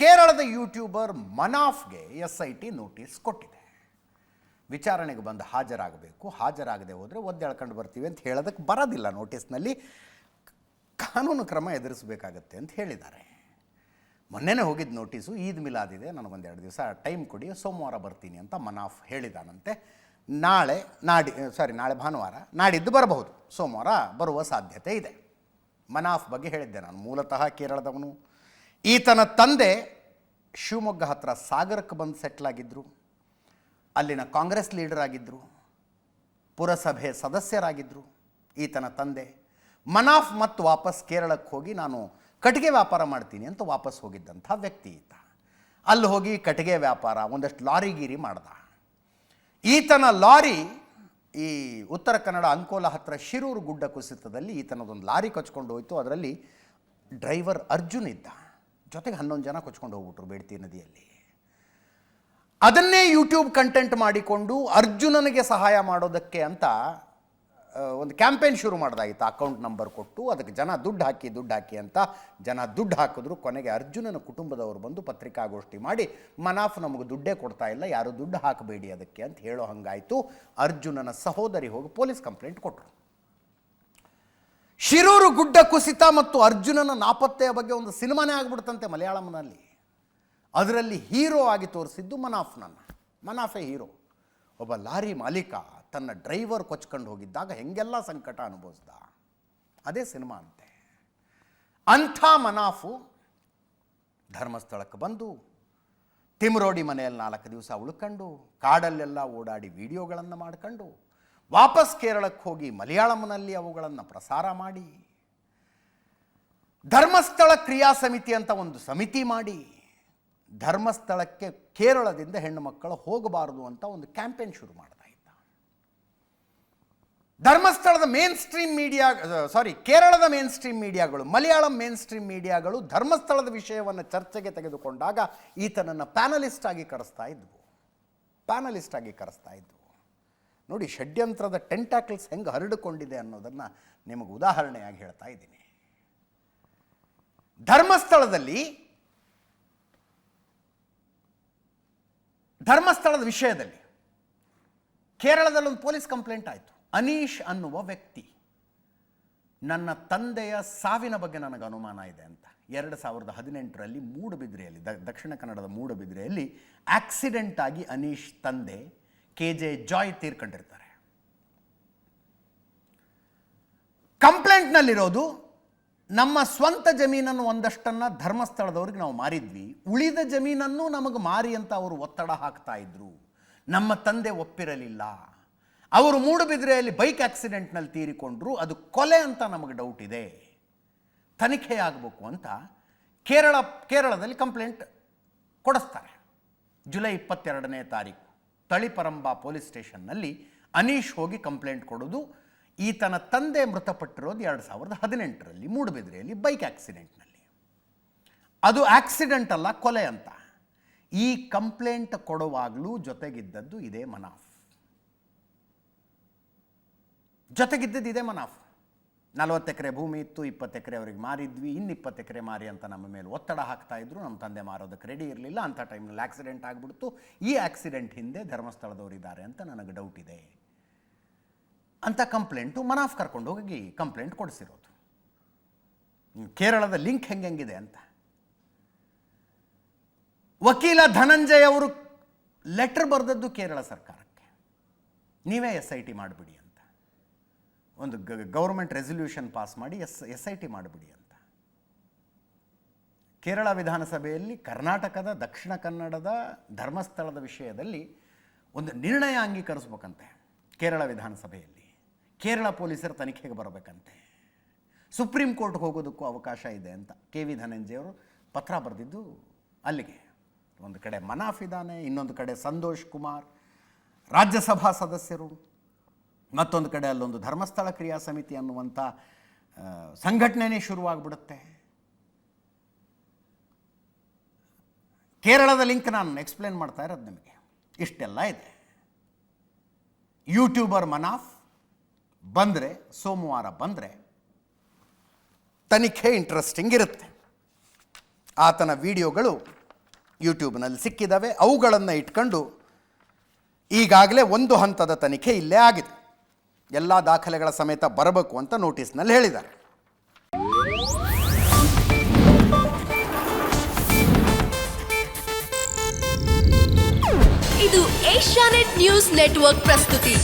ಕೇರಳದ YouTuber ಮನಾಫ್ಗೆ SIT notice ಕೊಟ್ಟಿದೆ. ವಿಚಾರಣೆಗೆ ಬಂದು ಹಾಜರಾಗಬೇಕು, ಹಾಜರಾಗದೆ ಹೋದರೆ ಒದ್ದೆಳ್ಕೊಂಡು ಬರ್ತೀವಿ ಅಂತ ಹೇಳೋದಕ್ಕೆ ಬರೋದಿಲ್ಲ. ನೋಟಿಸ್ನಲ್ಲಿ ಕಾನೂನು ಕ್ರಮ ಎದುರಿಸಬೇಕಾಗತ್ತೆ ಅಂತ ಹೇಳಿದ್ದಾರೆ. ಮೊನ್ನೆನೇ ಹೋಗಿದ್ದು ನೋಟಿಸು. ಈದ್ ಮಿಲಾದ್ ಇದೆ, ನನಗೊಂದೆರಡು ದಿವಸ ಟೈಮ್ ಕೊಡಿ, ಸೋಮವಾರ ಬರ್ತೀನಿ ಅಂತ ಮನಾಫ್ ಹೇಳಿದಾನಂತೆ. ನಾಳೆ ಭಾನುವಾರ, ನಾಡಿದ್ದು ಬರಬಹುದು, ಸೋಮವಾರ ಬರುವ ಸಾಧ್ಯತೆ ಇದೆ. ಮನಾಫ್ ಬಗ್ಗೆ ಹೇಳಿದ್ದೆ ನಾನು. ಮೂಲತಃ ಕೇರಳದವನು. ಈತನ ತಂದೆ ಶಿವಮೊಗ್ಗ ಹತ್ರ ಸಾಗರಕ್ಕೆ ಬಂದು ಸೆಟ್ಲ್ ಆಗಿದ್ದರು. ಅಲ್ಲಿನ ಕಾಂಗ್ರೆಸ್ ಲೀಡರ್ ಆಗಿದ್ದರು, ಪುರಸಭೆ ಸದಸ್ಯರಾಗಿದ್ದರು ಈತನ ತಂದೆ. ಮನಾಫ್ ಮತ್ತು ವಾಪಸ್ ಕೇರಳಕ್ಕೆ ಹೋಗಿ ನಾನು ಕಟ್ಟಿಗೆ ವ್ಯಾಪಾರ ಮಾಡ್ತೀನಿ ಅಂತ ವಾಪಸ್ ಹೋಗಿದ್ದಂಥ ವ್ಯಕ್ತಿ ಈತ. ಅಲ್ಲಿ ಹೋಗಿ ಕಟ್ಟಿಗೆ ವ್ಯಾಪಾರ, ಒಂದಷ್ಟು ಲಾರಿಗೀರಿ ಮಾಡ್ದ. ಈತನ ಲಾರಿ ಈ ಉತ್ತರ ಕನ್ನಡ ಅಂಕೋಲ ಹತ್ರ ಶಿರೂರು ಗುಡ್ಡ ಕುಸಿತದಲ್ಲಿ ಈತನದೊಂದು ಲಾರಿ ಕೊಚ್ಕೊಂಡು ಹೋಯಿತು. ಅದರಲ್ಲಿ ಡ್ರೈವರ್ ಅರ್ಜುನ್ ಇದ್ದ, ಜೊತೆಗೆ 11 ಜನ ಕೊಚ್ಕೊಂಡು ಹೋಗ್ಬಿಟ್ರು ಬೇಡ್ತಿ ನದಿಯಲ್ಲಿ. ಅದನ್ನೇ ಯೂಟ್ಯೂಬ್ ಕಂಟೆಂಟ್ ಮಾಡಿಕೊಂಡು ಅರ್ಜುನನಿಗೆ ಸಹಾಯ ಮಾಡೋದಕ್ಕೆ ಅಂತ ಒಂದು ಕ್ಯಾಂಪೇನ್ ಶುರು ಮಾಡ್ದಾಗಿತ್ತು. ಅಕೌಂಟ್ ನಂಬರ್ ಕೊಟ್ಟು ಅದಕ್ಕೆ ಜನ ದುಡ್ಡು ಹಾಕಿ ಅಂತ ಜನ ದುಡ್ಡು ಹಾಕಿದ್ರು. ಕೊನೆಗೆ ಅರ್ಜುನನ ಕುಟುಂಬದವರು ಬಂದು ಪತ್ರಿಕಾಗೋಷ್ಠಿ ಮಾಡಿ ಮನಾಫ್ ನಮಗೆ ದುಡ್ಡೇ ಕೊಡ್ತಾ ಇಲ್ಲ, ಯಾರು ದುಡ್ಡು ಹಾಕಬೇಡಿ ಅದಕ್ಕೆ ಅಂತ ಹೇಳೋ ಹಂಗಾಯಿತು. ಅರ್ಜುನನ ಸಹೋದರಿ ಹೋಗಿ ಪೊಲೀಸ್ ಕಂಪ್ಲೇಂಟ್ ಕೊಟ್ಟರು. ಶಿರೂರು ಗುಡ್ಡ ಕುಸಿತ ಮತ್ತು ಅರ್ಜುನನ ನಾಪತ್ತೆಯ ಬಗ್ಗೆ ಒಂದು ಸಿನಿಮಾನೇ ಆಗ್ಬಿಡ್ತಂತೆ ಮಲಯಾಳಂನಲ್ಲಿ. ಅದರಲ್ಲಿ ಹೀರೋ ಆಗಿ ತೋರಿಸಿದ್ದು ಮನಾಫೇ ಹೀರೋ. ಒಬ್ಬ ಲಾರಿ ಮಾಲೀಕ ತನ್ನ ಡ್ರೈವರ್ ಕೊಚ್ಕೊಂಡು ಹೋಗಿದ್ದಾಗ ಹೆಂಗೆಲ್ಲ ಸಂಕಟ ಅನುಭವಿಸ್ದ, ಅದೇ ಸಿನಿಮಾ ಅಂತೆ. ಅಂಥ ಮನಾಫು ಧರ್ಮಸ್ಥಳಕ್ಕೆ ಬಂದು ತಿಮ್ರೋಡಿ ಮನೆಯಲ್ಲಿ 4 ದಿವಸ ಉಳ್ಕೊಂಡು ಕಾಡಲ್ಲೆಲ್ಲ ಓಡಾಡಿ ವಿಡಿಯೋಗಳನ್ನು ಮಾಡ್ಕೊಂಡು ವಾಪಸ್ ಕೇರಳಕ್ಕೆ ಹೋಗಿ ಮಲಯಾಳಂನಲ್ಲಿ ಅವುಗಳನ್ನು ಪ್ರಸಾರ ಮಾಡಿ ಧರ್ಮಸ್ಥಳ ಕ್ರಿಯಾ ಸಮಿತಿ ಅಂತ ಒಂದು ಸಮಿತಿ ಮಾಡಿ ಧರ್ಮಸ್ಥಳಕ್ಕೆ ಕೇರಳದಿಂದ ಹೆಣ್ಣು ಮಕ್ಕಳು ಹೋಗಬಾರದು ಅಂತ ಒಂದು ಕ್ಯಾಂಪೇನ್ ಶುರು ಮಾಡ್ತಾ ಇದ್ದ. ಧರ್ಮಸ್ಥಳದ ಕೇರಳದ ಮೇನ್ ಸ್ಟ್ರೀಮ್ ಮೀಡಿಯಾಗಳು, ಮಲಯಾಳಂ ಮೇನ್ ಸ್ಟ್ರೀಮ್ ಮೀಡಿಯಾಗಳು ಧರ್ಮಸ್ಥಳದ ವಿಷಯವನ್ನು ಚರ್ಚೆಗೆ ತೆಗೆದುಕೊಂಡಾಗ ಈತನನ್ನು ಪ್ಯಾನಲಿಸ್ಟ್ ಆಗಿ ಕರೆಸ್ತಾ ಇದ್ವು. ನೋಡಿ, ಷಡ್ಯಂತ್ರದ ಟೆಂಟಾಕಲ್ಸ್ ಹೆಂಗೆ ಹರಡಿಕೊಂಡಿದೆ ಅನ್ನೋದನ್ನು ನಿಮಗೆ ಉದಾಹರಣೆಯಾಗಿ ಹೇಳ್ತಾ ಇದ್ದೀನಿ. ಧರ್ಮಸ್ಥಳದ ವಿಷಯದಲ್ಲಿ ಕೇರಳದಲ್ಲಿ ಒಂದು ಪೊಲೀಸ್ ಕಂಪ್ಲೇಂಟ್ ಆಯಿತು. ಅನೀಶ್ ಅನ್ನುವ ವ್ಯಕ್ತಿ, ನನ್ನ ತಂದೆಯ ಸಾವಿನ ಬಗ್ಗೆ ನನಗೆ ಅನುಮಾನ ಇದೆ ಅಂತ 2018ರಲ್ಲಿ ಮೂಡುಬಿದ್ರೆಯಲ್ಲಿ, ದಕ್ಷಿಣ ಕನ್ನಡದ ಮೂಡುಬಿದ್ರೆಯಲ್ಲಿ ಆಕ್ಸಿಡೆಂಟ್ ಆಗಿ ಅನೀಶ್ ತಂದೆ KJ ಜಾಯ್ ತೀರ್ಕೊಂಡಿರ್ತಾರೆ. ಕಂಪ್ಲೇಂಟ್ನಲ್ಲಿರೋದು, ನಮ್ಮ ಸ್ವಂತ ಜಮೀನನ್ನು ಒಂದಷ್ಟನ್ನು ಧರ್ಮಸ್ಥಳದವ್ರಿಗೆ ನಾವು ಮಾರಿದ್ವಿ, ಉಳಿದ ಜಮೀನನ್ನು ನಮಗೆ ಮಾರಿ ಅಂತ ಅವರು ಒತ್ತಡ ಹಾಕ್ತಾ ಇದ್ರು. ನಮ್ಮ ತಂದೆ ಒಪ್ಪಿರಲಿಲ್ಲ. ಅವರು ಮೂಡುಬಿದ್ರೆಯಲ್ಲಿ ಬೈಕ್ ಆಕ್ಸಿಡೆಂಟ್ನಲ್ಲಿ ತೀರಿಕೊಂಡ್ರು, ಅದು ಕೊಲೆ ಅಂತ ನಮಗೆ ಡೌಟ್ ಇದೆ, ತನಿಖೆ ಆಗಬೇಕು ಅಂತ ಕೇರಳದಲ್ಲಿ ಕಂಪ್ಲೇಂಟ್ ಕೊಡಿಸ್ತಾರೆ. ಜುಲೈ 22ನೇ ತಾರೀಕು ತಳಿಪರಂಬ ಪೊಲೀಸ್ ಸ್ಟೇಷನ್ನಲ್ಲಿ ಅನೀಶ್ ಹೋಗಿ ಕಂಪ್ಲೇಂಟ್ ಕೊಡೋದು. ಈತನ ತಂದೆ ಮೃತಪಟ್ಟಿರೋದು 2018ರಲ್ಲಿ ಮೂಡುಬಿದ್ರೆಯಲ್ಲಿ ಬೈಕ್ ಆಕ್ಸಿಡೆಂಟ್ನಲ್ಲಿ. ಅದು ಆಕ್ಸಿಡೆಂಟ್ ಅಲ್ಲ, ಕೊಲೆ ಅಂತ. ಈ ಕಂಪ್ಲೇಂಟ್ ಕೊಡುವಾಗಲೂ ಜೊತೆಗಿದ್ದದ್ದು ಇದೇ ಮನಾಫ್. 40 ಎಕರೆ ಭೂಮಿ ಇತ್ತು, 20 ಎಕರೆ ಅವ್ರಿಗೆ ಮಾರಿದ್ವಿ, ಇನ್ನು 20 ಎಕರೆ ಮಾರಿ ಅಂತ ನಮ್ಮ ಮೇಲೆ ಒತ್ತಡ ಹಾಕ್ತಾ ಇದ್ರು. ನಮ್ಮ ತಂದೆ ಮಾರೋದಕ್ಕೆ ರೆಡಿ ಇರಲಿಲ್ಲ. ಅಂಥ ಟೈಮ್ನಲ್ಲಿ ಆಕ್ಸಿಡೆಂಟ್ ಆಗಿಬಿಡ್ತು. ಈ ಆಕ್ಸಿಡೆಂಟ್ ಹಿಂದೆ ಧರ್ಮಸ್ಥಳದವರಿದ್ದಾರೆ ಅಂತ ನನಗೆ ಡೌಟ್ ಇದೆ ಅಂತ ಕಂಪ್ಲೇಂಟು ಮನಾಫ್ ಕರ್ಕೊಂಡು ಹೋಗಿ ಕಂಪ್ಲೇಂಟ್ ಕೊಡಿಸಿರೋದು. ಕೇರಳದ ಲಿಂಕ್ ಹೆಂಗಿದೆ ಅಂತ. ವಕೀಲ ಧನಂಜಯ್ ಅವರು ಲೆಟರ್ ಬರೆದದ್ದು ಕೇರಳ ಸರ್ಕಾರಕ್ಕೆ, ನೀವೇ SIT ಮಾಡಿಬಿಡಿ ಅಂತ. ಒಂದು ಗೌರ್ಮೆಂಟ್ ರೆಸಲ್ಯೂಷನ್ ಪಾಸ್ ಮಾಡಿ SIT ಮಾಡಿಬಿಡಿ ಅಂತ. ಕೇರಳ ವಿಧಾನಸಭೆಯಲ್ಲಿ ಕರ್ನಾಟಕದ ದಕ್ಷಿಣ ಕನ್ನಡದ ಧರ್ಮಸ್ಥಳದ ವಿಷಯದಲ್ಲಿ ಒಂದು ನಿರ್ಣಯ ಅಂಗೀಕರಿಸ್ಬೇಕಂತೆ. ಕೇರಳ ವಿಧಾನಸಭೆಯಲ್ಲಿ ಕೇರಳ ಪೊಲೀಸರು ತನಿಖೆಗೆ ಬರಬೇಕಂತೆ. ಸುಪ್ರೀಂ ಕೋರ್ಟ್ಗೆ ಹೋಗೋದಕ್ಕೂ ಅವಕಾಶ ಇದೆ ಅಂತ KV ಧನಂಜಯ್ ಅವರು ಪತ್ರ ಬರೆದಿದ್ದು ಅಲ್ಲಿಗೆ. ಒಂದು ಕಡೆ ಮನಾಫ್ ಇದ್ದಾನೆ, ಇನ್ನೊಂದು ಕಡೆ ಸಂತೋಷ್ ಕುಮಾರ್ ರಾಜ್ಯಸಭಾ ಸದಸ್ಯರು, ಮತ್ತೊಂದು ಕಡೆ ಅಲ್ಲೊಂದು ಧರ್ಮಸ್ಥಳ ಕ್ರಿಯಾ ಸಮಿತಿ ಅನ್ನುವಂಥ ಸಂಘಟನೆನೇ ಶುರುವಾಗ್ಬಿಡುತ್ತೆ. ಕೇರಳದ ಲಿಂಕ್ ನಾನು ಎಕ್ಸ್ಪ್ಲೇನ್ ಮಾಡ್ತಾ ಇರೋದು ನಿಮಗೆ. ಇಷ್ಟೆಲ್ಲ ಇದೆ. ಯೂಟ್ಯೂಬರ್ ಮನಾಫ್ ಬಂದರೆ, ಸೋಮವಾರ ಬಂದರೆ ತನಿಖೆ ಇಂಟ್ರೆಸ್ಟಿಂಗ್ ಇರುತ್ತೆ. ಆತನ ವಿಡಿಯೋಗಳು ಯೂಟ್ಯೂಬ್ನಲ್ಲಿ ಸಿಕ್ಕಿದ್ದಾವೆ. ಅವುಗಳನ್ನು ಇಟ್ಕೊಂಡು ಈಗಾಗಲೇ ಒಂದು ಹಂತದ ತನಿಖೆ ಇಲ್ಲೇ ಆಗಿದೆ. ಎಲ್ಲ ದಾಖಲೆಗಳ ಸಮೇತ ಬರಬೇಕು ಅಂತ ನೋಟಿಸ್ನಲ್ಲಿ ಹೇಳಿದ್ದಾರೆ. ಇದು ಏಷ್ಯಾನೆಟ್ ನ್ಯೂಸ್ ನೆಟ್ವರ್ಕ್ ಪ್ರಸ್ತುತಿ.